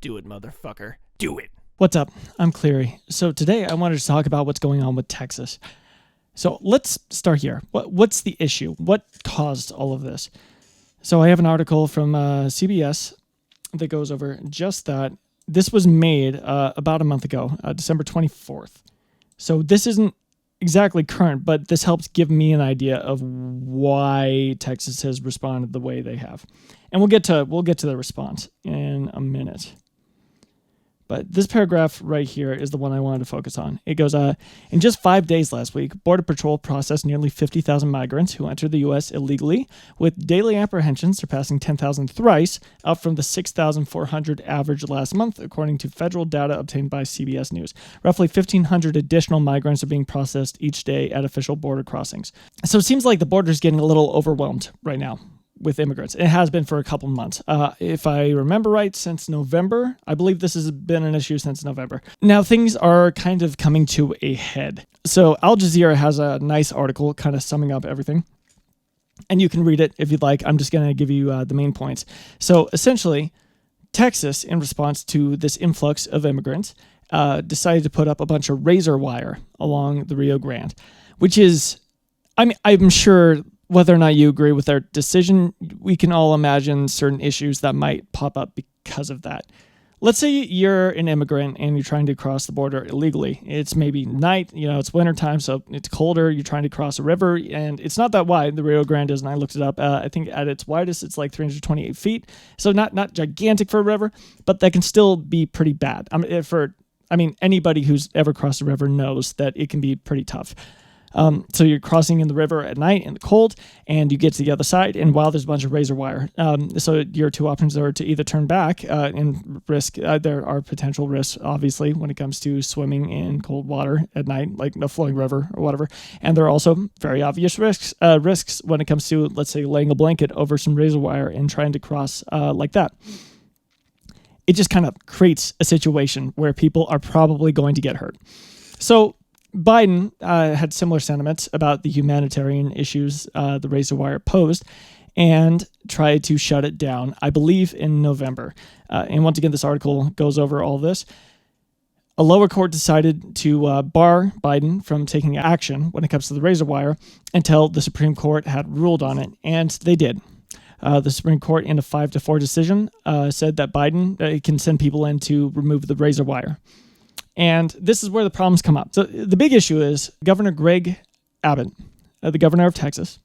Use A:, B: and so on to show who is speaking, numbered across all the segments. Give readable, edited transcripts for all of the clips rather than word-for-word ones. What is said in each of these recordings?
A: Do it, motherfucker. Do it.
B: What's up? I'm Cleary. So today I wanted to talk about what's going on with Texas. So let's start here. What's the issue? What caused all of this? So I have an article from CBS that goes over just that. This was made about a month ago, December 24th. So this isn't exactly current, but this helps give me an idea of why Texas has responded the way they have. And we'll get to the response in a minute. But this paragraph right here is the one I wanted to focus on. It goes, in just 5 days last week, Border Patrol processed nearly 50,000 migrants who entered the U.S. illegally, with daily apprehensions surpassing 10,000 thrice, up from the 6,400 average last month, according to federal data obtained by CBS News. Roughly 1,500 additional migrants are being processed each day at official border crossings. So it seems like the border is getting a little overwhelmed right now with immigrants. It has been for a couple months. If I remember right, since November. I believe this has been an issue since November. Now, things are kind of coming to a head. So Al Jazeera has a nice article kind of summing up everything. And you can read it if you'd like. I'm just going to give you the main points. So essentially, Texas, in response to this influx of immigrants, decided to put up a bunch of razor wire along the Rio Grande, which is, I'm sure, whether or not you agree with their decision, we can all imagine certain issues that might pop up because of that. Let's say you're an immigrant and you're trying to cross the border illegally. It's maybe night, it's wintertime, so it's colder. You're trying to cross a river, and it's not that wide. The Rio Grande is, and I looked it up. I think at its widest, it's like 328 feet. So not gigantic for a river, but that can still be pretty bad. Anybody who's ever crossed a river knows that it can be pretty tough. So you're crossing in the river at night in the cold, and you get to the other side, and there's a bunch of razor wire. So your two options are to either turn back and risk. There are potential risks, obviously, when it comes to swimming in cold water at night, like a flowing river or whatever. And there are also very obvious risks when it comes to, let's say, laying a blanket over some razor wire and trying to cross like that. It just kind of creates a situation where people are probably going to get hurt. So Biden had similar sentiments about the humanitarian issues the razor wire posed and tried to shut it down, I believe, in November. And once again, this article goes over all this. A lower court decided to bar Biden from taking action when it comes to the razor wire until the Supreme Court had ruled on it, and they did. The Supreme Court, in a 5-4 decision, said that Biden can send people in to remove the razor wire. And this is where the problems come up. So the big issue is Governor Greg Abbott, the governor of Texas,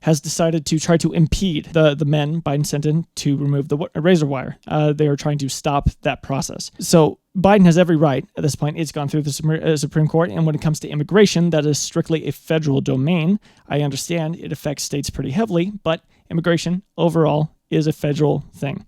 B: has decided to try to impede the men Biden sent in to remove the razor wire. They are trying to stop that process. So Biden has every right at this point. It's gone through the Supreme Court. And when it comes to immigration, that is strictly a federal domain. I understand it affects states pretty heavily, but immigration overall is a federal thing.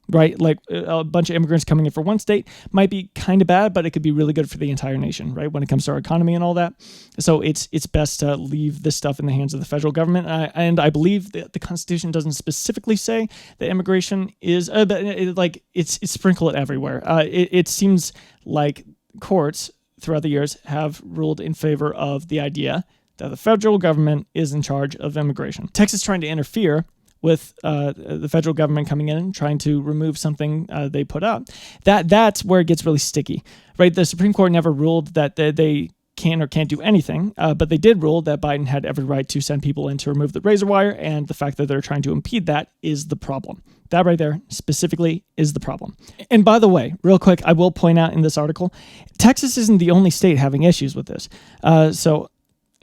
B: Right? Like a bunch of immigrants coming in for one state might be kind of bad, but it could be really good for the entire nation, right? When it comes to our economy and all that. So it's best to leave this stuff in the hands of the federal government. And I believe that the Constitution doesn't specifically say that immigration is, it's sprinkle it everywhere. It seems like courts throughout the years have ruled in favor of the idea that the federal government is in charge of immigration. Texas trying to interfere with the federal government coming in and trying to remove something they put up, that's where it gets really sticky, right? The Supreme Court never ruled that they can or can't do anything, but they did rule that Biden had every right to send people in to remove the razor wire, and the fact that they're trying to impede that is the problem. That right there specifically is the problem. And by the way, real quick, I will point out in this article, Texas isn't the only state having issues with this.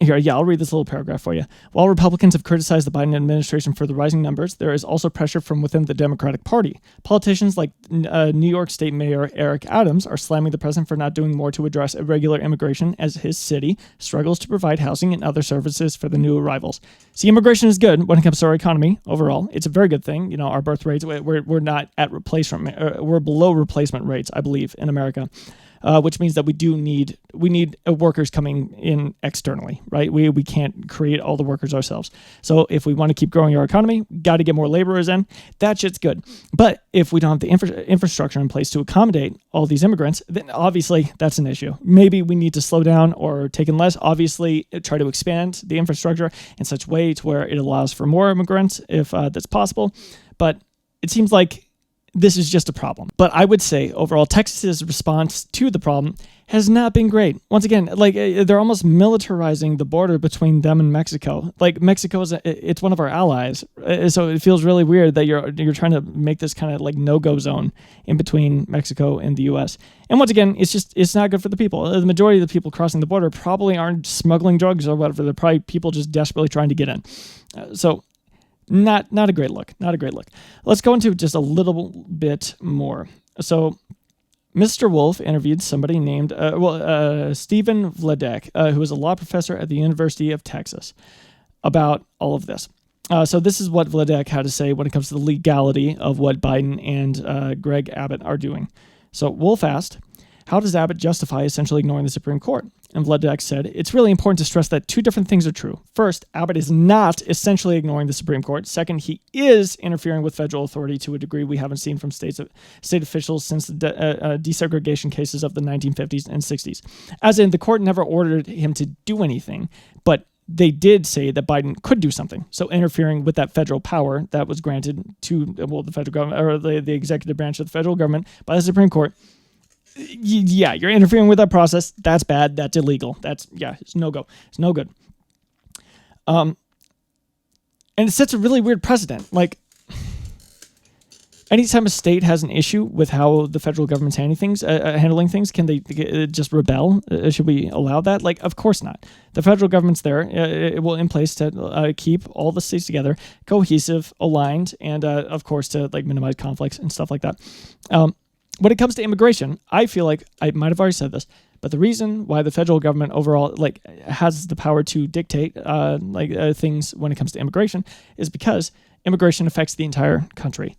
B: I'll read this little paragraph for you. While Republicans have criticized the Biden administration for the rising numbers, there is also pressure from within the Democratic Party. Politicians like New York State Mayor Eric Adams are slamming the president for not doing more to address irregular immigration as his city struggles to provide housing and other services for the new arrivals. See, immigration is good when it comes to our economy overall. It's a very good thing. Our birth rates, we're not at replacement, we're below replacement rates, I believe, in America. Which means that we need workers coming in externally, right? We can't create all the workers ourselves. So if we want to keep growing our economy, got to get more laborers in. That shit's good. But if we don't have the infrastructure in place to accommodate all these immigrants, then obviously that's an issue. Maybe we need to slow down or take in less. Obviously, try to expand the infrastructure in such a way to where it allows for more immigrants if that's possible. But it seems like this is just a problem. But I would say overall, Texas's response to the problem has not been great. Once again, like they're almost militarizing the border between them and Mexico. Like Mexico it's one of our allies, so it feels really weird that you're trying to make this kind of like no-go zone in between Mexico and the U.S. And once again, it's not good for the people. The majority of the people crossing the border probably aren't smuggling drugs or whatever. They're probably people just desperately trying to get in. So. Not a great look. Not a great look. Let's go into just a little bit more. So, Mr. Wolf interviewed somebody named Stephen Vladek, who is a law professor at the University of Texas, about all of this. So this is what Vladek had to say when it comes to the legality of what Biden and Greg Abbott are doing. So Wolf asked, how does Abbott justify essentially ignoring the Supreme Court? And Vladek said, it's really important to stress that two different things are true. First, Abbott is not essentially ignoring the Supreme Court. Second, he is interfering with federal authority to a degree we haven't seen from state officials since the desegregation cases of the 1950s and 60s. As in, the court never ordered him to do anything, but they did say that Biden could do something. So interfering with that federal power that was granted to the federal government or the executive branch of the federal government by the Supreme Court. Yeah, you're interfering with that process. That's bad. That's illegal. It's no go. It's no good. And it sets a really weird precedent. Like, anytime a state has an issue with how the federal government's handling things, can they just rebel? Should we allow that? Like, of course not. The federal government's there. It will in place to keep all the states together, cohesive, aligned, and of course to like minimize conflicts and stuff like that. When it comes to immigration, I feel like I might have already said this, but the reason why the federal government overall like has the power to dictate things when it comes to immigration is because immigration affects the entire country.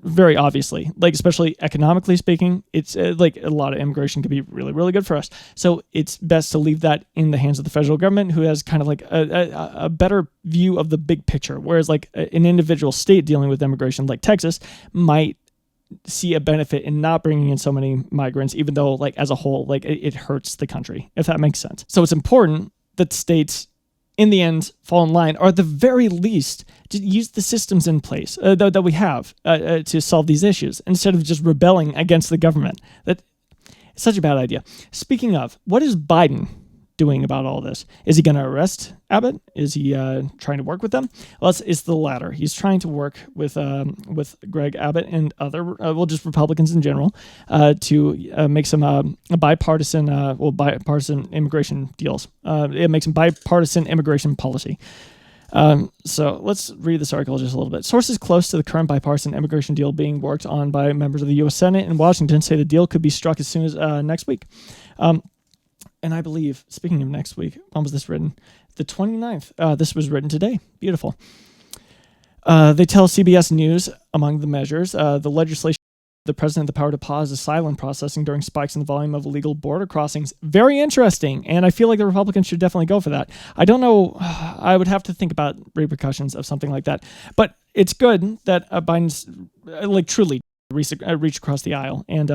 B: Very obviously, like especially economically speaking, it's like a lot of immigration could be really, really good for us. So it's best to leave that in the hands of the federal government, who has kind of like a better view of the big picture. Whereas like an individual state dealing with immigration like Texas might see a benefit in not bringing in so many migrants, even though like as a whole, like it hurts the country, if that makes sense. So it's important that states in the end fall in line, or at the very least to use the systems in place that we have to solve these issues instead of just rebelling against the government. That's such a bad idea. Speaking of, what is Biden doing about all this? Is he going to arrest Abbott? Is he trying to work with them? Well, it's the latter. He's trying to work with Greg Abbott and other, just Republicans in general, to make some bipartisan immigration deals. It makes some bipartisan immigration policy. So let's read this article just a little bit. Sources close to the current bipartisan immigration deal being worked on by members of the U.S. Senate in Washington say the deal could be struck as soon as next week. And I believe, speaking of next week, when was this written? The 29th. This was written today. Beautiful. They tell CBS News, among the measures, the legislation the president the power to pause asylum processing during spikes in the volume of illegal border crossings. Very interesting, and I feel like the Republicans should definitely go for that. I don't know. I would have to think about repercussions of something like that. But it's good that Biden's truly reach across the aisle and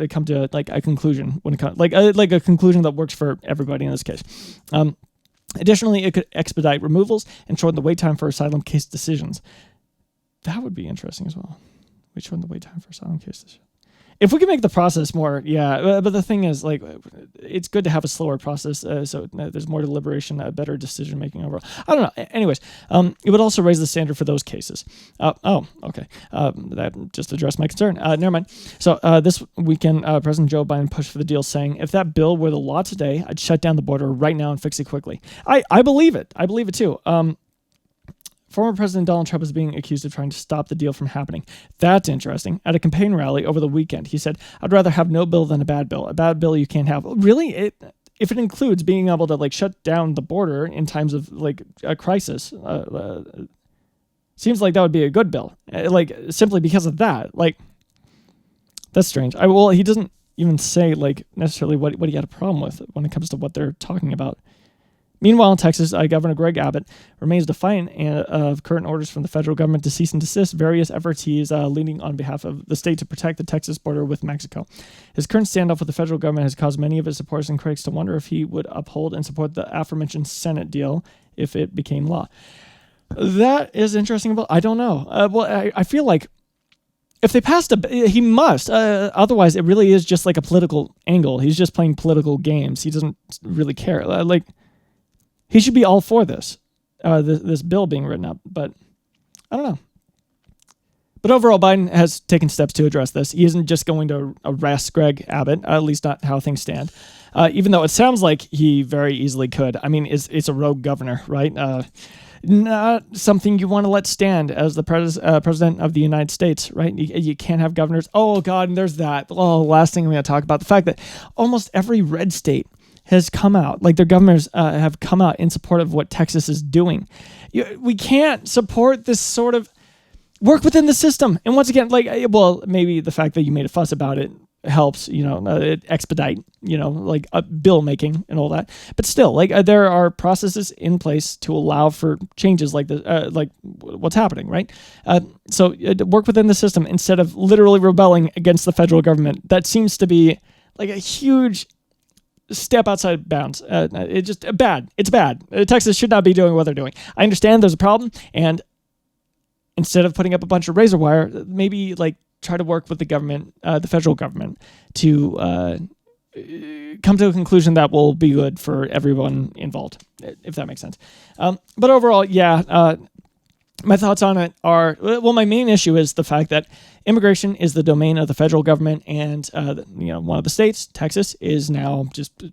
B: come to like a conclusion when it comes like a conclusion that works for everybody in this case. Additionally, it could expedite removals and shorten the wait time for asylum case decisions. That would be interesting as well. We shorten the wait time for asylum case decisions. If we can make the process more, yeah. But the thing is, like, it's good to have a slower process, so there's more deliberation, better decision making overall. I don't know. Anyways, it would also raise the standard for those cases. Okay. That just addressed my concern. Never mind. So this weekend, President Joe Biden pushed for the deal, saying, "If that bill were the law today, I'd shut down the border right now and fix it quickly." I believe it. I believe it too. Former President Donald Trump is being accused of trying to stop the deal from happening. That's interesting. At a campaign rally over the weekend, he said, "I'd rather have no bill than a bad bill. A bad bill you can't have." Really? If it includes being able to like shut down the border in times of like a crisis, seems like that would be a good bill. Simply because of that. Like, that's strange. He doesn't even say like necessarily what he had a problem with when it comes to what they're talking about. Meanwhile, in Texas, Governor Greg Abbott remains defiant of current orders from the federal government to cease and desist various efforts he is leading on behalf of the state to protect the Texas border with Mexico. His current standoff with the federal government has caused many of his supporters and critics to wonder if he would uphold and support the aforementioned Senate deal if it became law. That is interesting. I don't know. I feel like if they passed he must. Otherwise, it really is just like a political angle. He's just playing political games. He doesn't really care. Like, he should be all for this bill being written up. But I don't know. But overall, Biden has taken steps to address this. He isn't just going to arrest Greg Abbott, at least not how things stand. Even though it sounds like he very easily could. I mean, it's a rogue governor, right? Not something you want to let stand as the president of the United States, right? You can't have governors. Oh, God, and there's that. Oh, last thing I'm going to talk about, the fact that almost every red state has come out, like their governors have come out in support of what Texas is doing. We can't support this sort of work within the system. And once again, like, well, maybe the fact that you made a fuss about it helps, expedite, like bill making and all that. But still, like, there are processes in place to allow for changes like like what's happening, right? So work within the system instead of literally rebelling against the federal government. That seems to be like a huge step outside bounds. It's just bad. It's bad. Texas should not be doing what they're doing. I understand there's a problem, and instead of putting up a bunch of razor wire, maybe like try to work with the government, the federal government, to come to a conclusion that will be good for everyone involved, if that makes sense. But overall, my thoughts on it are, well, my main issue is the fact that immigration is the domain of the federal government, and one of the states, Texas, is now just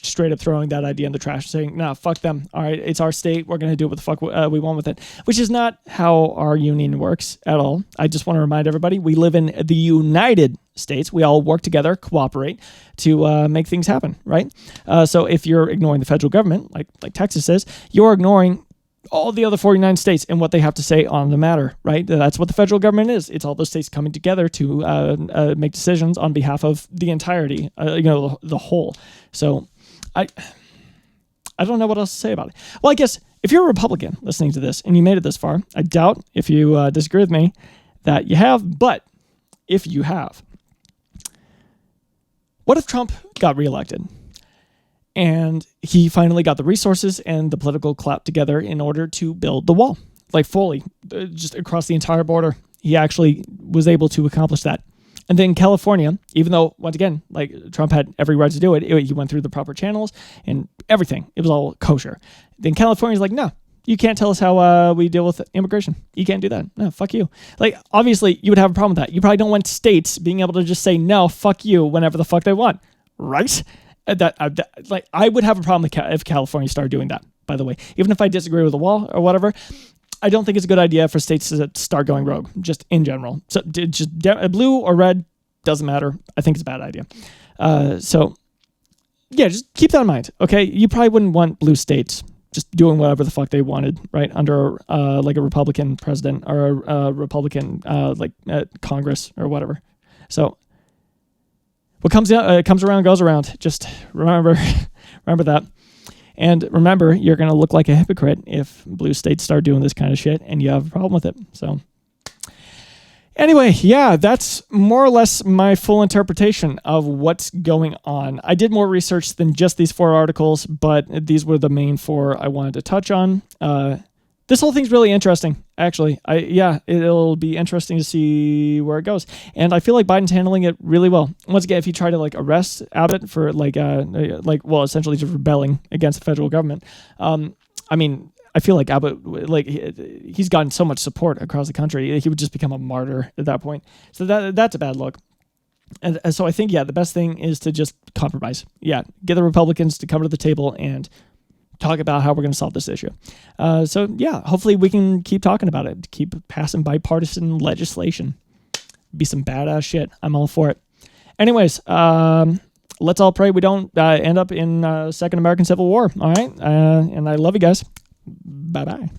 B: straight up throwing that idea in the trash, saying, "No, fuck them. All right, it's our state. We're going to do what the fuck we want with it," which is not how our union works at all. I just want to remind everybody, we live in the United States. We all work together, cooperate to make things happen, right? So if you're ignoring the federal government, like Texas is, you're ignoring all the other 49 states and what they have to say on the matter, right? That's what the federal government is. It's all those states coming together to make decisions on behalf of the entirety, the whole. So I don't know what else to say about it. Well, I guess if you're a Republican listening to this and you made it this far, I doubt, if you disagree with me, that you have. But if you have, what if Trump got reelected and he finally got the resources and the political clout together in order to build the wall, like fully, just across the entire border? He actually was able to accomplish that. And then California, even though, once again, like Trump had every right to do it, he went through the proper channels and everything. It was all kosher. Then California's like, no, you can't tell us how we deal with immigration. You can't do that. No, fuck you. Like, obviously, you would have a problem with that. You probably don't want states being able to just say, no, fuck you, whenever the fuck they want, right? I would have a problem if California started doing that, by the way. Even if I disagree with the wall or whatever, I don't think it's a good idea for states to start going rogue, just in general. So just blue or red, doesn't matter. I think it's a bad idea. Just keep that in mind, okay? You probably wouldn't want blue states just doing whatever the fuck they wanted, right? Under like a Republican president or a Republican Congress or whatever. So what comes around goes around. Just remember that. And remember, you're going to look like a hypocrite if blue states start doing this kind of shit and you have a problem with it. So anyway, that's more or less my full interpretation of what's going on. I did more research than just these 4 articles, but these were the main 4 I wanted to touch on. This whole thing's really interesting, actually. It'll be interesting to see where it goes. And I feel like Biden's handling it really well. Once again, if he tried to arrest Abbott for essentially just rebelling against the federal government, I feel like Abbott, he's gotten so much support across the country, he would just become a martyr at that point. So that's a bad look. And so I think, the best thing is to just compromise. Get the Republicans to come to the table and talk about how we're going to solve this issue. Hopefully we can keep talking about it, keep passing bipartisan legislation. Be some badass shit. I'm all for it. Anyways, let's all pray we don't end up in Second American Civil War. All right. And I love you guys. Bye-bye.